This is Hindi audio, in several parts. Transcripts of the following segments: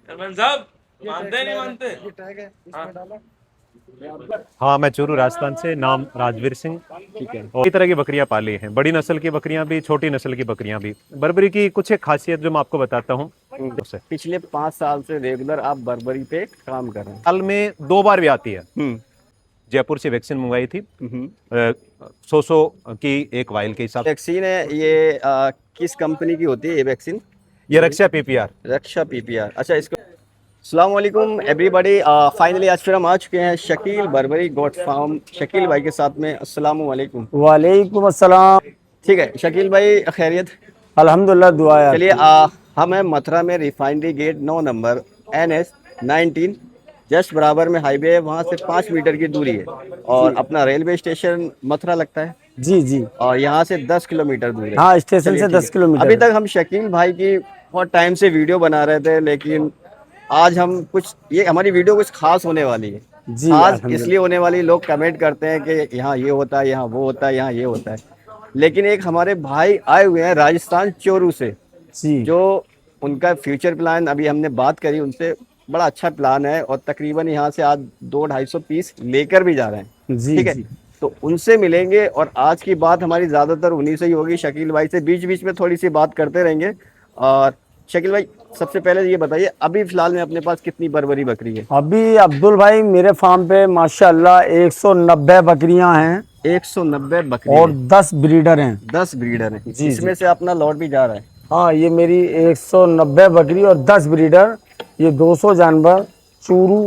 सरपंच साहब मानते नहीं मानते। ये टैग है हाँ। इसमें डाला। हाँ, मैं चूरू राजस्थान से, नाम राजवीर सिंह। ठीक है। और कई तरह की बकरियां पाली हैं, बड़ी नस्ल की बकरियां भी, छोटी नस्ल की बकरियां भी। बर्बरी की कुछ एक खासियत जो मैं आपको बताता हूँ उसे। पिछले 5 साल से रेगुलर आप बर्बरी पे काम कर रहे हैं। साल में 2 बार भी आती है। हम्म। जयपुर से वैक्सीन मंगवाई थी, हम्म। 100 की एक वायल के हिसाब वैक्सीन है ये किस कंपनी की होती है ये वैक्सीन? से। ये रक्षा पीपीआर। रक्षा पीपीआर। अच्छा, इसको अस्सलाम वालेकुम एवरीबॉडी। फाइनली आज फिर हम आ चुके हैं शकील बर्बरी गोट फार्म शकील भाई के साथ में। अस्सलाम वालेकुम। वालेकुम अस्सलाम। ठीक है शकील भाई, खैरियत? अल्हम्दुलिल्लाह, दुआ है चलिए, आपकी। हम हैं मथुरा में, refinery gate 9 number, NS 19, just बराबर में हाईवे है, वहाँ से 5 मीटर की दूरी है। और अपना रेलवे स्टेशन मथुरा लगता है, जी जी। और यहाँ से 10 किलोमीटर दूर है। हाँ, स्टेशन चलिए से ठीक 10 है। किलोमीटर अभी है। तक हम शकील भाई की बहुत टाइम से वीडियो बना रहे थे, लेकिन आज हम कुछ, ये हमारी वीडियो कुछ खास होने वाली है। जी खास इसलिए अल्हम्दुलिल्लाह। होने वाली, लोग कमेंट करते हैं कि यहाँ ये होता है, यहाँ वो होता है, यहाँ ये होता है, लेकिन एक हमारे भाई आए हुए हैं राजस्थान चोरू से, जी जो उनका फ्यूचर प्लान, अभी हमने बात करी उनसे, बड़ा अच्छा प्लान है, और तकरीबन यहाँ से आज 200-250 पीस लेकर भी जा रहे हैं। जी ठीक है, जी। तो उनसे मिलेंगे, और आज की बात हमारी ज़्यादातर उन्हीं से ही होगी, शकील भाई से बीच बीच में थोड़ी सी बात करते रहेंगे। और शकील भाई, सबसे पहले ये बताइए, अभी फिलहाल में अपने पास कितनी बर्बरी बकरी है? अभी अब्दुल भाई मेरे फार्म पे माशाल्लाह 190 बकरियां हैं 190 बकरी और है। 10 ब्रीडर हैं। 10 ब्रीडर है, जी इसमें जी। से अपना लॉट भी जा रहा है। हाँ, ये मेरी 190 बकरी और 10 ब्रीडर, ये 200 जानवर चूरू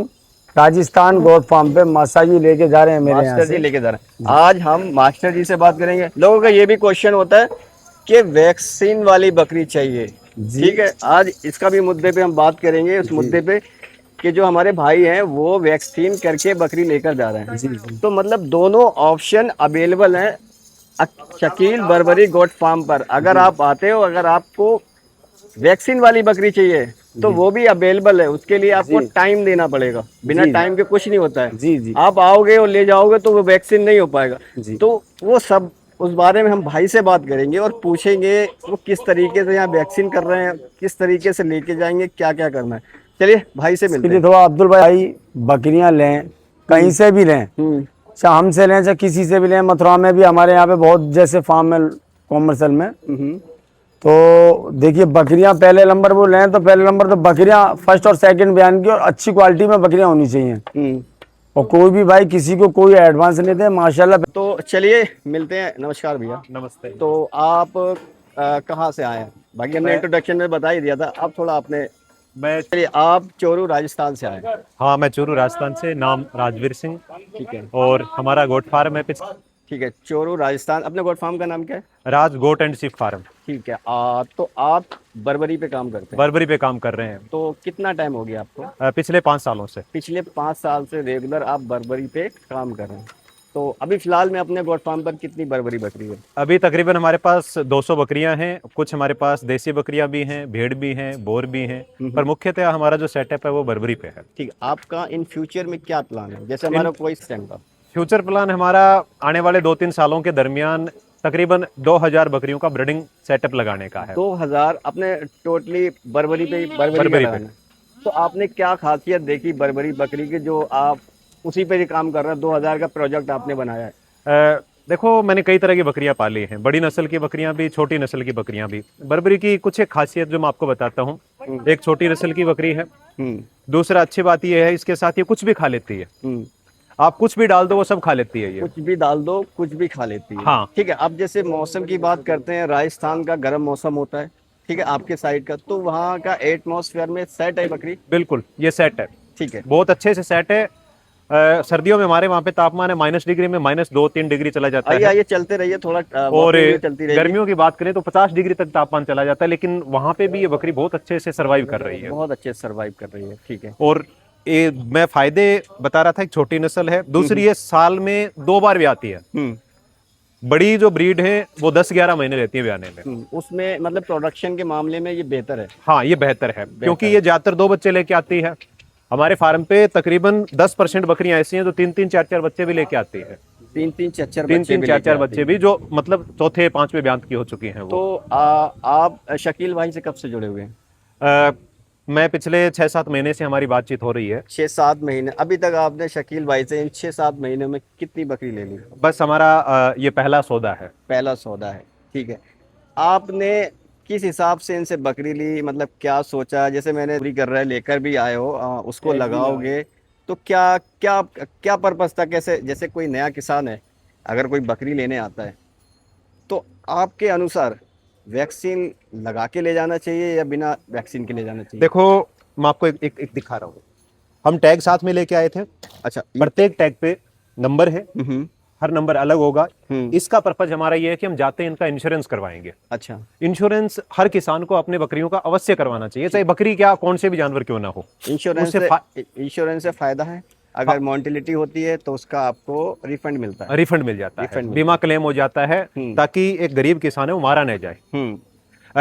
राजस्थान गोट फार्म पे मासा जी लेके जा रहे हैं मेरे यहाँ मास्टर जी से। लेके जा रहे हैं। आज हम मास्टर जी से बात करेंगे। लोगों का ये भी क्वेश्चन होता है कि वैक्सीन वाली बकरी चाहिए। जी ठीक है, आज इसका भी मुद्दे पे हम बात करेंगे, उस जी मुद्दे पे कि जो हमारे भाई हैं वो वैक्सीन करके बकरी लेकर जा रहे हैं। जी जी। तो मतलब दोनों ऑप्शन अवेलेबल हैं शकील बर्बरी गोट फार्म पर। अगर आप आते हो, अगर आपको वैक्सीन वाली बकरी चाहिए तो वो भी अवेलेबल है, उसके लिए आपको जी टाइम देना पड़ेगा। बिना जी टाइम के कुछ नहीं होता है। जी जी आप आओगे और ले जाओगे तो वो वैक्सीन नहीं हो पाएगा। जी। तो वो सब, उस बारे में हम भाई से बात करेंगे और पूछेंगे वो किस तरीके से यहाँ वैक्सीन कर रहे हैं, किस तरीके से लेके जाएंगे, क्या क्या करना है। चलिए भाई से इसके मिलते लिए हैं। थोड़ा अब्दुल भाई, बकरियां लें कहीं से भी लें, हम्म। चाहे हमसे लें चाहे किसी से भी लें, मथुरा में भी हमारे यहाँ पे बहुत जैसे फार्म है कॉमर्शियल में। हम्म। तो देखिए, बकरियां पहले नंबर वो लें तो पहले नंबर तो बकरियां फर्स्ट और सेकंड बयान की और अच्छी क्वालिटी में बकरियां होनी चाहिए। हम्म। और कोई भी भाई किसी को कोई एडवांस नहीं दे माशाल्लाह। तो चलिए मिलते हैं। नमस्कार भैया। नमस्ते। तो आप कहाँ से आए हैं? बाकी हमने मैं इंट्रोडक्शन में बता ही दिया था, आप थोड़ा आपने, मैं चलिए, आप चोरू राजस्थान से आए हैं। हाँ, मैं चूरू राजस्थान से, नाम राजवीर सिंह। ठीक है। और हमारा गोट फार्म है ठीक है, चोरू राजस्थान। अपने गोट फार्म का नाम क्या है? राज गोट एंड शिप फार्म। ठीक है। तो आप बर्बरी पे काम करते हैं, बर्बरी पे काम कर रहे हैं। तो कितना टाइम हो गया आपको? पिछले 5 सालों से। पिछले 5 साल से रेगुलर आप बर्बरी पे काम कर रहे हैं। तो अभी फिलहाल में अपने गोट फार्म पर कितनी बर्बरी बकरी है? अभी तकरीबन हमारे पास 200 बकरियां हैं। कुछ हमारे पास देसी बकरियां भी हैं, भेड़ भी हैं, बोर भी हैं, पर मुख्यतः हमारा जो सेटअप है वो बर्बरी पे है। ठीक है। आपका इन फ्यूचर में क्या प्लान है, जैसे हमारा कोई स्टैंड का? फ्यूचर प्लान हमारा आने वाले 2-3 सालों के दरमियान तकरीबन 2000 बकरियों का ब्रीडिंग सेटअप लगाने का है। 2000 अपने टोटली बर्बरी पे, बर्बरी पे बर्बरी पे। लगाना है। तो आपने क्या खासियत देखी बर्बरी बकरी की, जो आप उसी पे ही काम कर रहे हैं? 2000 का प्रोजेक्ट आपने बनाया है। देखो, मैंने कई तरह की बकरियां पाली हैं, बड़ी नस्ल की बकरियां भी, छोटी नस्ल की बकरियां भी। बर्बरी की कुछ एक खासियत जो मैं आपको बताता हूँ। एक छोटी नस्ल की बकरी है। हम्म। दूसरा, अच्छी बात यह है इसके साथ ये कुछ भी खा लेती है। हम्म। आप कुछ भी डाल दो वो सब खा लेती है ये। कुछ भी डाल दो, कुछ भी खा लेती है। हाँ। ठीक है। अब जैसे मौसम की बात करते हैं, राजस्थान का गर्म मौसम होता है, ठीक है, आपके साइड का, तो वहाँ का एटमॉस्फेयर में सेट है बकरी? बिल्कुल, ये सेट है। ठीक है। बहुत अच्छे से सेट है। सर्दियों में हमारे वहाँ पे तापमान है -डिग्री में -2-3 डिग्री चला जाता आइए है। आइए, चलते रहिए, थोड़ा और वॉकिंग भी चलती रहेगी। गर्मियों की बात करें तो 50 डिग्री तक तापमान चला जाता है, लेकिन वहाँ पे भी ये बकरी बहुत अच्छे से सरवाइव कर रही है। बहुत अच्छे सर्वाइव कर रही है। ठीक है। और ये मैं फायदे बता रहा था, एक छोटी नस्ल है, दूसरी ये साल में 2 बार भी आती है। हम्म। बड़ी जो ब्रीड है वो 10-11 महीने रहती है ब्याने में। उसमें मतलब प्रोडक्शन के मामले में ये बेहतर है। हाँ, ये बेहतर है क्योंकि ये ज्यादातर 2 बच्चे लेके आती है। हमारे फार्म पे तकरीबन 10% बकरियां ऐसी हैं जो 3-3, 4-4 बच्चे भी लेके आती है। 3-3, 4-4 बच्चे 3-3, भी 4-4 लेके आती बच्चे है। भी, जो मतलब चौथे 5वें ब्यांत की हो चुकी हैं वो। तो आप शकील भाई से कब से जुड़े हुए हैं? अ, मैं पिछले 6-7 महीने से हमारी बातचीत हो रही है। 6-7 महीने? अभी तक आपने शकील भाई से इन 6-7 महीनों में कितनी बकरी ले ली? बस हमारा ये पहला सौदा है। पहला सौदा है, ठीक है। आपने किस हिसाब से इनसे बकरी ली, मतलब क्या सोचा? जैसे मैंने पूरी कर रहा है, लेकर भी आए हो, उसको लगाओगे तो क्या क्या क्या पर्पस था? कैसे, जैसे कोई नया किसान है अगर कोई बकरी लेने आता है तो आपके अनुसार वैक्सीन लगा के ले जाना चाहिए या बिना वैक्सीन के ले जाना चाहिए? देखो मैं आपको एक दिखा रहा हूँ। हम टैग साथ में लेके आए थे। अच्छा, प्रत्येक टैग पे नंबर है, हर नंबर अलग होगा। हम्म। इसका पर्पज हमारा ये है कि हम जाते हैं इनका इंश्योरेंस करवाएंगे। अच्छा, इंश्योरेंस हर किसान को अपने बकरियों का अवश्य करवाना चाहिए, चाहे बकरी क्या कौन से भी जानवर क्यों ना हो। इंश्योरेंस इंश्योरेंस से फायदा है? अगर मॉर्टेलिटी होती है तो उसका आपको रिफंड मिलता है? रिफंड मिल जाता है, रिफंड बीमा क्लेम हो जाता है, ताकि एक गरीब किसान है वो मारा नहीं जाए।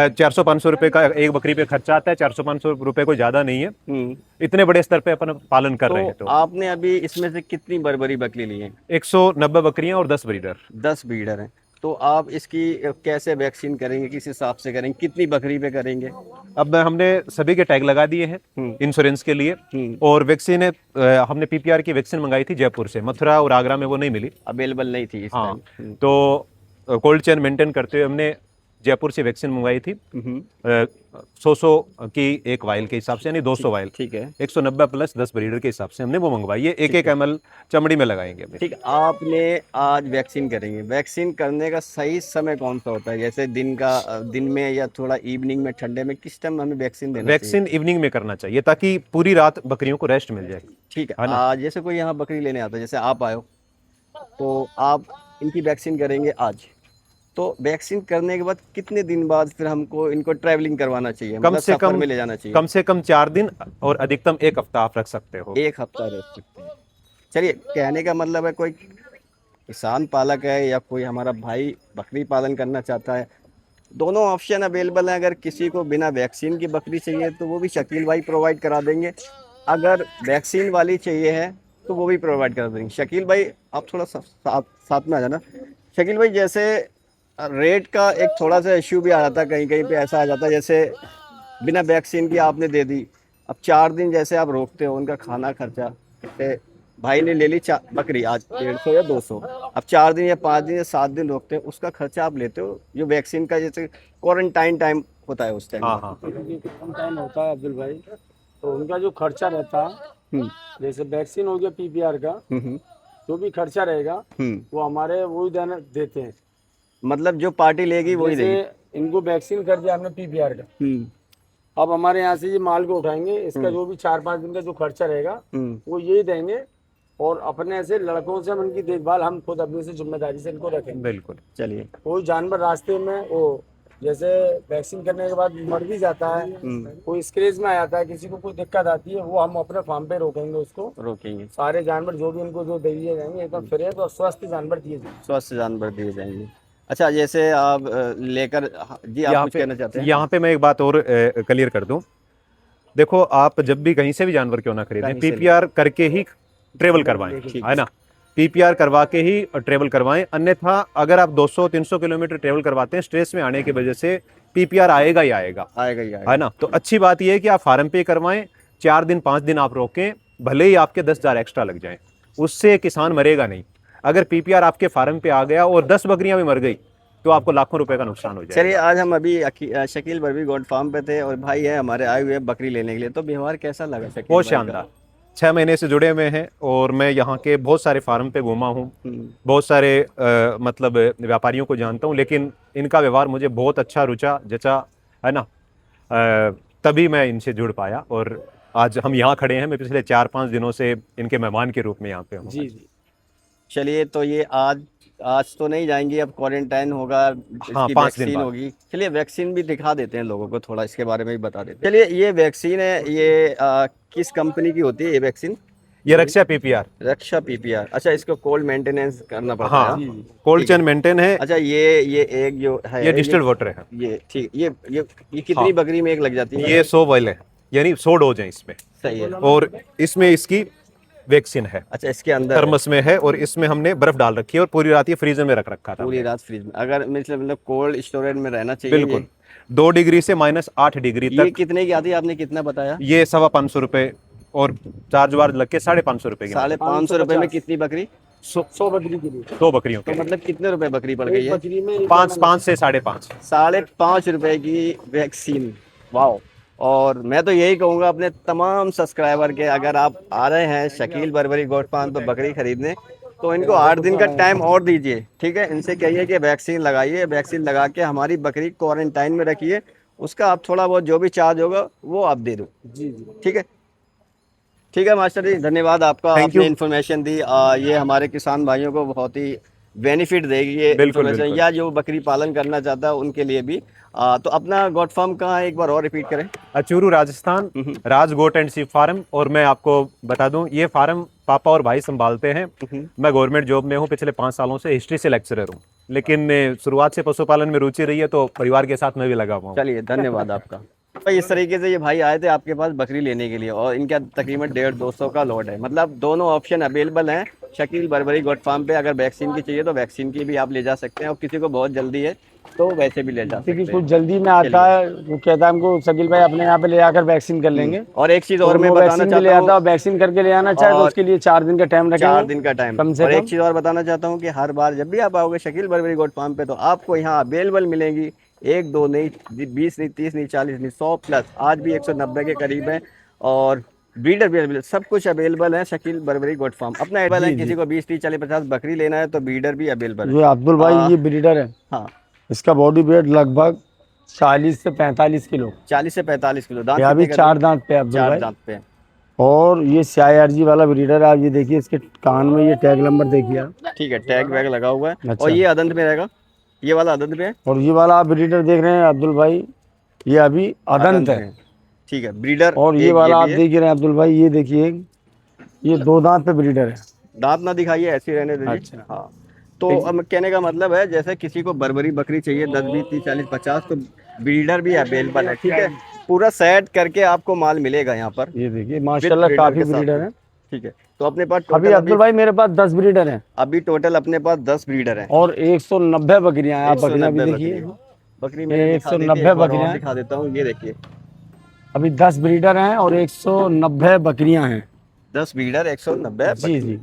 400-500 रुपए का एक बकरी पे खर्चा आता है, 400-500 रुपए कोई ज्यादा नहीं है। इतने बड़े स्तर पे अपन पालन कर रहे हैं। तो आपने अभी इसमें से कितनी बर्बरी बकरी ली है? 190 बकरियां और 10 ब्रीडर। 10 ब्रीडर हैं। तो आप इसकी कैसे वैक्सीन करेंगे, किस हिसाब से करेंगे, कितनी बकरी पे करेंगे? अब हमने सभी के टैग लगा दिए हैं इंश्योरेंस के लिए। और वैक्सीन हमने पीपीआर की वैक्सीन मंगाई थी जयपुर से, मथुरा और आगरा में वो नहीं मिली, अवेलेबल नहीं थी इस हाँ, टाइम। तो कोल्ड चेन मेंटेन करते हुए हमने जयपुर से वैक्सीन मंगवाई थी। 100 की एक वाइल के हिसाब से, यानी 200 वाइल, ठीक है। 190 प्लस 10 ब्रीडर के हिसाब से हमने वो मंगवाई है। एक ml चमड़ी में लगाएंगे अभी। ठीक, आपने आज वैक्सीन करेंगे, वैक्सीन करने का सही समय कौन सा होता है? जैसे दिन में या थोड़ा इवनिंग में, ठंडे में, किस टाइम हमें वैक्सीन देना चाहिए? वैक्सीन इवनिंग में करना चाहिए ताकि पूरी रात बकरियों को रेस्ट मिल जाए। ठीक है। आज जैसे कोई यहाँ बकरी लेने आता है, जैसे आप आए हो, तो आप इनकी वैक्सीन करेंगे आज, तो वैक्सीन करने के बाद कितने दिन बाद फिर हमको इनको ट्रैवलिंग करवाना चाहिए? कम मतलब से सफर कम में ले जाना चाहिए? कम से कम 4 दिन और अधिकतम 1 हफ्ता आप रख सकते हो। 1 हफ्ता रह सकते हैं। चलिए, कहने का मतलब है कोई किसान पालक है या कोई हमारा भाई बकरी पालन करना चाहता है, दोनों ऑप्शन अवेलेबल हैं। अगर किसी को बिना वैक्सीन की बकरी चाहिए तो वो भी शकील भाई प्रोवाइड करा देंगे, अगर वैक्सीन वाली चाहिए है तो वो भी प्रोवाइड करा देंगे। शकील भाई आप थोड़ा साथ में आ जाना। शकील भाई, जैसे रेट का एक थोड़ा सा इश्यू भी आ जाता है, कहीं कहीं पे ऐसा आ जाता है जैसे बिना वैक्सीन की आपने दे दी, अब 4 दिन जैसे आप रोकते हो, उनका खाना खर्चा, भाई ने ले ली बकरी आज 150 या 200, अब 4 दिन या 5 दिन या 7 दिन रोकते हैं, उसका खर्चा आप लेते हो? जो वैक्सीन का जैसे क्वारंटाइन टाइम होता है उस टाइम? हाँ। टाइम होता है अब्दुल भाई, तो उनका जो खर्चा रहता है, जैसे वैक्सीन हो गया पीपीआर का, जो भी खर्चा रहेगा वो हमारे वही देते हैं। मतलब जो पार्टी लेगी वही देगी? इनको वैक्सीन कर दिया हमने पीपीआर का, अब हमारे यहाँ से ये माल को उठाएंगे, इसका जो भी 4-5 दिन का जो खर्चा रहेगा वो यही देंगे, और अपने से लड़कों से हम इनकी देखभाल हम खुद अपनी से जिम्मेदारी से इनको रखेंगे। बिल्कुल। चलिए, कोई जानवर रास्ते में वो जैसे वैक्सीन करने के बाद मर भी जाता है, कोई स्क्रेच में आ जाता है, किसी को कोई दिक्कत आती है, वो हम अपने फार्म पे रोकेंगे, उसको रोकेंगे। सारे जानवर जो भी इनको जो दिए जाएंगे एकदम फ्रेश और स्वस्थ जानवर दिए जाएंगे। स्वस्थ जानवर दिए जाएंगे। अच्छा, जैसे आप लेकर जी, आप कुछ कहना चाहते हैं? यहाँ पे मैं एक बात और क्लियर कर दूं। देखो, आप जब भी कहीं से भी जानवर क्यों ना खरीदें, पीपीआर करके ही ट्रेवल करवाएं, है ना? पीपीआर करवा के ही ट्रेवल करवाएं, अन्यथा अगर आप 200-300 किलोमीटर ट्रेवल करवाते हैं, स्ट्रेस में आने की वजह से पीपीआर आएगा ही आएगा, है ना? तो अच्छी बात यह है कि आप फार्म पे करवाएं, 4 दिन 5 दिन आप रोकें, भले ही आपके 10,000 एक्स्ट्रा लग जाएं, उससे किसान मरेगा नहीं। अगर पीपीआर आपके फार्म पे आ गया और 10 बकरियां भी मर गई तो आपको लाखों रुपए का नुकसान हो जाएगा। चलिए, आज हम अभी शकील बर्बरी गोट फार्म पे थे और भाई है हमारे आए हुए बकरी लेने के लिए, तो व्यवहार कैसा लगा शकील? बहुत शानदार। 6 महीने से जुड़े हुए हैं और मैं यहाँ के बहुत सारे फार्म पे घूमा हूँ, बहुत सारे मतलब व्यापारियों को जानता हूँ, लेकिन इनका व्यवहार मुझे बहुत अच्छा रुचा, जचा, है ना? तभी मैं इनसे जुड़ पाया और आज हम यहाँ खड़े हैं। मैं पिछले 4-5 दिनों से इनके मेहमान के रूप में यहाँ पे हूँ। जी। चलिए, तो ये आज तो नहीं जाएंगी, अब क्वारंटाइन होगा, हाँ, 5 दिन बाद होगी। चलिए, वैक्सीन भी दिखा देते हैं लोगों को, थोड़ा इसके बारे में भी बता देते हैं। चलिए, ये वैक्सीन है, ये किस कंपनी की होती है ये वैक्सीन? ये रक्षा पीपीआर। रक्षा पीपीआर। अच्छा, इसको कोल्ड मेंटेनेंस करना पड़ता है? हाँ, कोल्ड चेन मेंटेन है। अच्छा, ये एक जो है, ये डिस्टिल्ड वाटर है। ये ठीक, ये कितनी बकरी में एक लग जाती है? ये 100 वाइल है, यानी 100 डोज है इसमें। सही है। और इसमें इसकी वैक्सीन है। अच्छा, इसके अंदर थर्मस में है और इसमें हमने बर्फ डाल रखी है और पूरी रात ये फ्रीजर में रख रखा था। पूरी रात फ्रीज में? अगर मतलब कोल्ड स्टोरेज में रहना चाहिए? बिल्कुल। 2 डिग्री से -8 डिग्री ये तक। कितने की आती है, आपने कितना बताया? ये 550 रुपए और चार्ज वार्ज लग के 550 रुपए की। 550 रुपए में कितनी बकरी? 100 बकरी के लिए 2 बकरियों तो के मतलब कितने रुपए बकरी पड़ गई एक है? बकरी में 5 से 5.5। 5.5 रुपए की वैक्सीन। वाओ। और मैं तो यही कहूँगा अपने तमाम सब्सक्राइबर के, अगर आप आ रहे हैं शकील बर्बरी गोट फार्म पे बकरी खरीदने, तो इनको 8 दिन का टाइम और दीजिए, ठीक है? इनसे कहिए कि वैक्सीन लगाइए, वैक्सीन लगा के हमारी बकरी क्वारंटाइन में रखिए, उसका आप थोड़ा बहुत जो भी चार्ज होगा वो आप दे दो। जी जी ठीक है, ठीक है मास्टर जी, धन्यवाद आपका, Thank आपने you. इन्फॉर्मेशन दी। ये हमारे किसान भाइयों को बहुत ही बेनिफिट देगी ये बिल्कुल, information, बिल्कुल। या जो बकरी पालन करना चाहता है उनके लिए भी। तो अपना गोट फार्म कहाँ है, एक बार और रिपीट करें? अचूरू राजस्थान, राज गोट एंड सी फार्म। और मैं आपको बता दूं, ये फार्म पापा और भाई संभालते हैं। मैं गवर्नमेंट जॉब में हूं, पिछले 5 सालों से हिस्ट्री से लेक्चरर हूं, लेकिन शुरुआत से पशुपालन में रुचि रही है, तो परिवार के साथ मैं भी लगा हुआ हूं। चलिए, धन्यवाद आपका। भाई इस तरीके से ये भाई आए थे आपके पास बकरी लेने के लिए, और इनका तकरीबन 150-200 का लॉट है। मतलब दोनों ऑप्शन अवेलेबल हैं शकील बर्बरी गोट फार्म पे। अगर वैक्सीन की चाहिए तो वैक्सीन की भी आप ले जा सकते हैं, और किसी को बहुत जल्दी है तो वैसे भी ले जा सकते किसी की हैं। कुछ जल्दी में आता है, वो कहता है हमको शकील भाई अपने यहाँ पे ले आकर वैक्सीन कर लेंगे। और एक चीज़ और मैं वो बताना वैक्सीन भी ले चाहता आता है, हूँ, वैक्सीन करके ले आना चाहे तो और उसके लिए 4 दिन का टाइम रखेंगे। 4 दिन का टाइम। कम से और एक कम। चीज़ और बताना चाहता हूँ कि हर बार जब भी आप आओगे शकील बर्बरी गोट फार्म पे, तो आपको यहाँ अवेलेबल मिलेंगी 1 2 नहीं, 20 नहीं, 30 नहीं, 40 नहीं, 100 प्लस, आज भी 190 के करीब है। और ब्रीडर भी अवेलेबल, सब कुछ अवेलेबल है शकील बर्बरी गोट फार्म। अपना अवेलेबल है, किसी को 20 30 40 50 बकरी लेना है तो ब्रीडर भी अवेलेबल है। ये अब्दुल भाई ये ब्रीडर है, हाँ, इसका बॉडी वेट लगभग 40 से 45 किलो। 40 से 45 किलो। दांत ये अभी कितने का 4 दिए? दांत पे है अब्दुल 4 भाई। दांत पे है। और ये CIRG वाला ब्रीडर है। आप ये देखिए, इसके कान में ये टैग नंबर देखिए आप। ठीक है, टैग वैग लगा हुआ है। अच्छा। और ये अदंत में रहेगा, ये वाला अदंत में है। और ये वाला आप ब्रीडर देख रहे हैं अब्दुल भाई, ये अभी अदंत है। में। ठीक है, ब्रीडर। और ये एक वाला आप भी है। देख रहे हैं अब्दुल भाई, ये देखिए, ये 2 दांत पे ब्रीडर है। दांत ना दिखाइए, ऐसे ही रहने दीजिए। अच्छा। हाँ, तो अब कहने का मतलब है, जैसे किसी को बर्बरी बकरी चाहिए 10 20 30 40 50, तो ब्रीडर भी अवेलेबल है। ठीक है, पूरा सेट करके आपको माल मिलेगा यहाँ पर। ये देखिए माशाल्लाह breeder काफी के साथ ब्रीडर में। है। ठीक है, तो अपने पास अभी टोटल अब्दुल भाई मेरे पास 10 ब्रीडर हैं अभी टोटल अपने पास 10 ब्रीडर हैं। और 190 बकरियां हैं। आप बकरियां भी 190 देखिए, बकरी मैंने दिखा दी थी, 190 एक बार और बकरियां। दिखा देता हूँ, ये देखिए अभी 10 ब्रीडर हैं और 190 बकरियां हैं। 10 ब्रीडर 190। जी जी,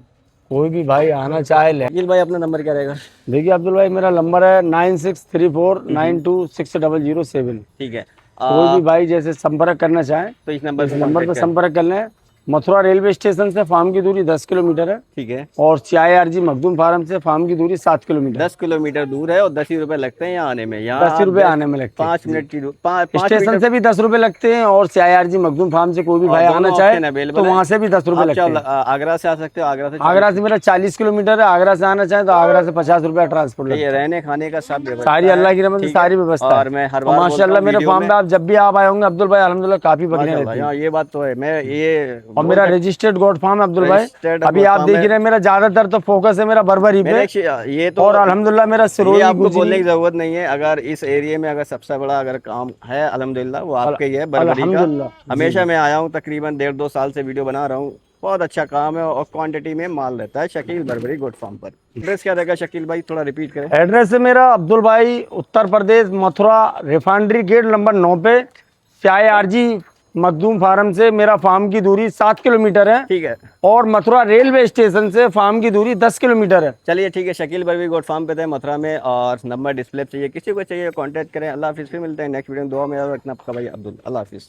कोई भी भाई आना चाहे ले। अखिल भाई अपना नंबर क्या रहेगा? देखिए अब्दुल भाई मेरा नंबर है 9634926007। ठीक है, कोई भी भाई जैसे संपर्क करना चाहे तो इस नंबर इस नंबर पर संपर्क कर लें। मथुरा रेलवे स्टेशन से फार्म की दूरी 10 किलोमीटर है। ठीक है, और CIRG मखदूम फार्म से फार्म की दूरी 7 किलोमीटर। 10 किलोमीटर दूर है, और 10 ही रुपए लगते हैं यहाँ आने में। यहाँ 10 रुपए आने में लगते हैं। 5 मिनट की दूर, 5 स्टेशन से भी 10 रुपए लगते हैं, और CIRG मखदूम फार्म से कोई भी भाई आना चाहे तो वहाँ से भी 10 रुपए लगते हैं। आगरा से आ सकते हो, आगरा से आगरा से मेरा 40 किलोमीटर है। आगरा से आना चाहे तो आगरा से 50 रुपया ट्रांसपोर्ट लगता ये है। रहने खाने का सब व्यवस्था सारी है। अल्लाह की रहमत से ठीक है? सारी व्यवस्था और मैं हर बार माशाल्लाह मेरे वीडियो फार्म में- पे आप जब भी आप आए होंगे अब्दुल भाई, अल्हम्दुलिल्लाह काफी बकरियां माशाल्लाह, रहती हैं। हाँ, ये बात तो है। मैं ये और मेरा रजिस्टर्ड गोट फार्म है अब्दुल भाई। Registered अभी goat आप farm देख है। रहे हैं मेरा ज्यादातर तो फोकस है मेरा बर्बरी पे। ये तो और अल्हम्दुलिल्लाह मेरा ये सिरोही आपको बोलने की गुजरी। जरूरत नहीं है। अगर इस एरिया में अगर सबसे बड़ा अगर काम है अल्हम्दुलिल्लाह वो आपके ही है, बर्बरी अल्हम्दुलिल्लाह। का। हमेशा मैं आया हूँ, तकरीबन 1.5-2 साल से वीडियो बना रहा हूँ। बहुत अच्छा काम है और क्वांटिटी में माल रहता है शकील बर्बरी गोट फार्म पर। एड्रेस क्या रहेगा शकील भाई, थोड़ा रिपीट करें। एड्रेस है मेरा अब्दुल भाई, Uttar Pradesh, Mathura refinery gate number 9 पे। CIRG मखदूम फार्म से मेरा फार्म की दूरी 7 किलोमीटर है। ठीक है, और मथुरा रेलवे स्टेशन से फार्म की दूरी 10 किलोमीटर है। चलिए ठीक है, शकील बर्बरी गोट फार्म पे थे मथुरा में, और नंबर डिस्प्ले पे चाहिए, किसी को चाहिए कांटेक्ट करें। अल्लाह हाफिज़, फिर मिलते हैं नेक्स्ट वीडियो में। दुआ में याद रखना आपका भाई अब्दुल। अल्लाह हाफिज़।